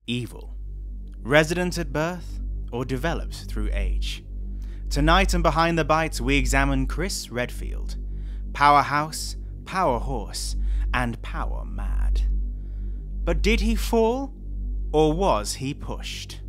evil. Resident at birth, or developed through age? Tonight and Behind the Bytes, we examine Chris Redfield. Powerhouse, power horse, and power mad. But did he fall, or was he pushed?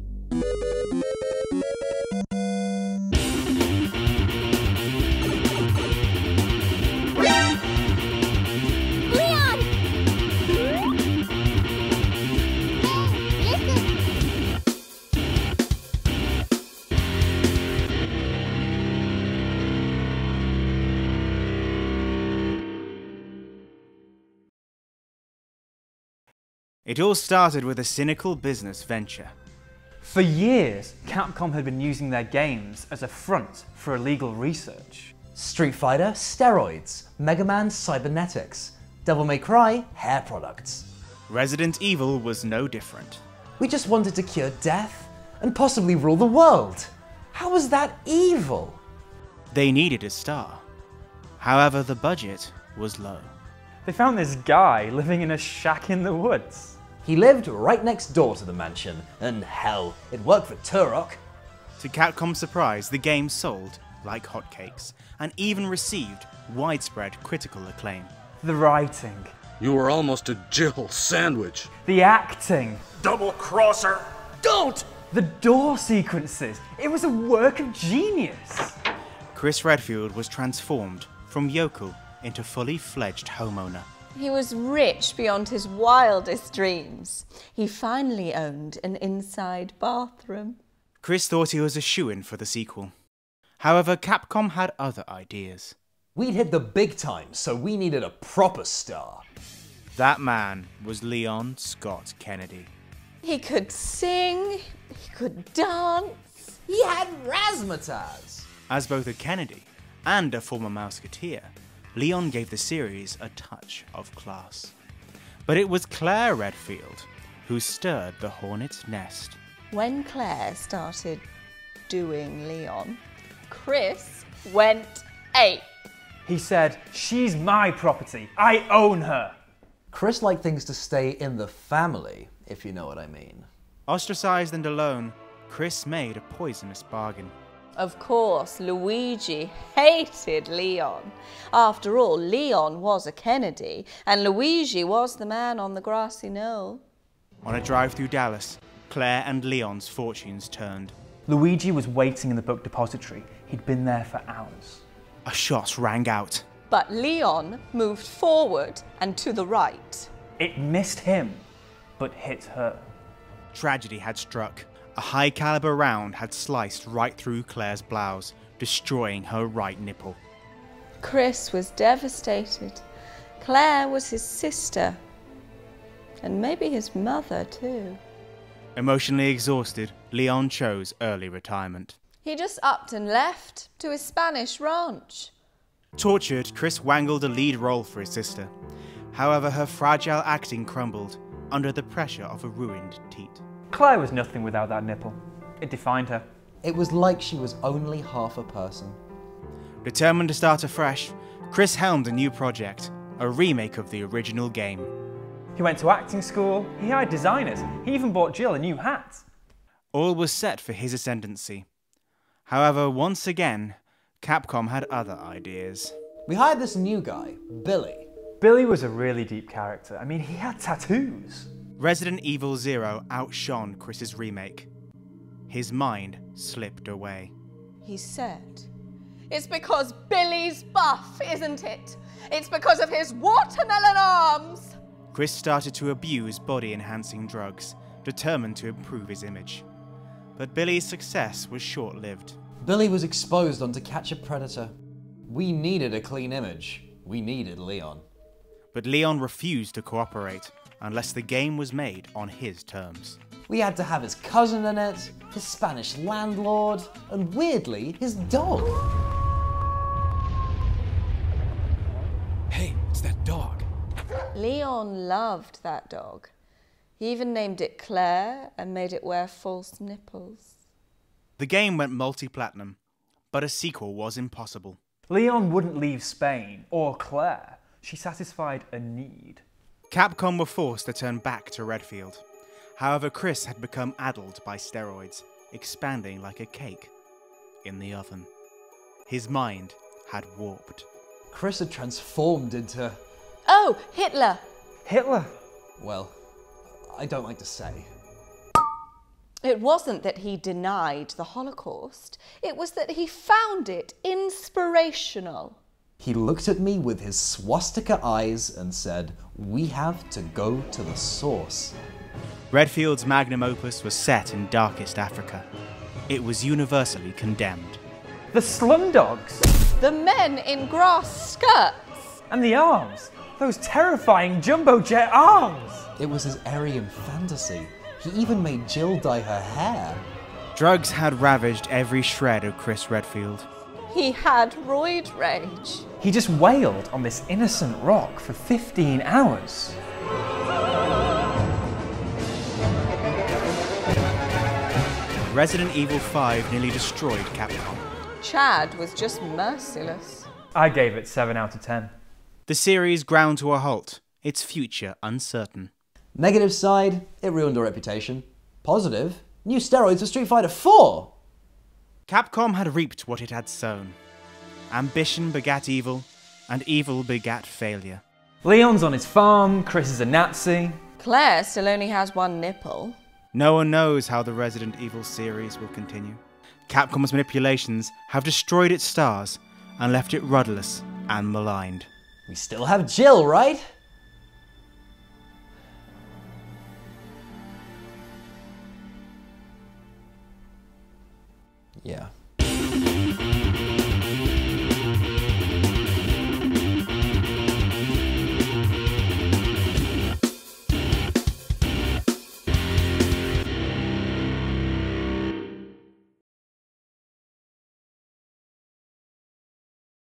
It all started with a cynical business venture. For years, Capcom had been using their games as a front for illegal research. Street Fighter, steroids. Mega Man, cybernetics. Devil May Cry, hair products. Resident Evil was no different. We just wanted to cure death and possibly rule the world. How was that evil? They needed a star. However, the budget was low. They found this guy living in a shack in the woods. He lived right next door to the mansion, and hell, it worked for Turok. To Capcom's surprise, the game sold like hotcakes, and even received widespread critical acclaim. The writing. You were almost a Jill sandwich. The acting. Double crosser! Don't! The door sequences. It was a work of genius. Chris Redfield was transformed from yokel into fully fledged homeowner. He was rich beyond his wildest dreams. He finally owned an inside bathroom. Chris thought he was a shoo-in for the sequel. However, Capcom had other ideas. We'd hit the big time, so we needed a proper star. That man was Leon Scott Kennedy. He could sing, he could dance. He had razzmatazz. As both a Kennedy and a former Mouseketeer, Leon gave the series a touch of class. But it was Claire Redfield who stirred the hornet's nest. When Claire started doing Leon, Chris went ape. He said, "She's my property. I own her." Chris liked things to stay in the family, if you know what I mean. Ostracized and alone, Chris made a poisonous bargain. Of course, Luigi hated Leon. After all, Leon was a Kennedy, and Luigi was the man on the grassy knoll. On a drive through Dallas, Claire and Leon's fortunes turned. Luigi was waiting in the book depository. He'd been there for hours. A shot rang out. But Leon moved forward and to the right. It missed him, but hit her. Tragedy had struck. A high-caliber round had sliced right through Claire's blouse, destroying her right nipple. Chris was devastated. Claire was his sister. And maybe his mother, too. Emotionally exhausted, Leon chose early retirement. He just upped and left to his Spanish ranch. Tortured, Chris wangled a lead role for his sister. However, her fragile acting crumbled under the pressure of a ruined teat. Claire was nothing without that nipple. It defined her. It was like she was only half a person. Determined to start afresh, Chris helmed a new project, a remake of the original game. He went to acting school, he hired designers, he even bought Jill a new hat. All was set for his ascendancy. However, once again, Capcom had other ideas. We hired this new guy, Billy. Billy was a really deep character. I mean, he had tattoos. Resident Evil Zero outshone Chris's remake. His mind slipped away. He said, "It's because Billy's buff, isn't it? It's because of his watermelon arms." Chris started to abuse body-enhancing drugs, determined to improve his image. But Billy's success was short-lived. Billy was exposed on To Catch a Predator. We needed a clean image. We needed Leon. But Leon refused to cooperate unless the game was made on his terms. We had to have his cousin in it, his Spanish landlord, and weirdly, his dog. Hey, it's that dog. Leon loved that dog. He even named it Claire and made it wear false nipples. The game went multi-platinum, but a sequel was impossible. Leon wouldn't leave Spain, or Claire. She satisfied a need. Capcom were forced to turn back to Redfield. However, Chris had become addled by steroids, expanding like a cake in the oven. His mind had warped. Chris had transformed into... Oh, Hitler! Hitler? well, I don't like to say. It wasn't that he denied the Holocaust, it was that he found it inspirational. He looked at me with his swastika eyes and said, "We have to go to the source." Redfield's magnum opus was set in darkest Africa. It was universally condemned. The slumdogs? The men in grass skirts! And the arms? Those terrifying jumbo jet arms! It was his Aryan fantasy. He even made Jill dye her hair. Drugs had ravaged every shred of Chris Redfield. He had roid rage. He just wailed on this innocent rock for 15 hours. Resident Evil 5 nearly destroyed Capcom. Chad was just merciless. I gave it 7 out of 10. The series ground to a halt, its future uncertain. Negative side, it ruined our reputation. Positive, new steroids for Street Fighter 4! Capcom had reaped what it had sown. Ambition begat evil, and evil begat failure. Leon's on his farm, Chris is a Nazi. Claire still only has one nipple. No one knows how the Resident Evil series will continue. Capcom's manipulations have destroyed its stars and left it rudderless and maligned. We still have Jill, right? Yeah.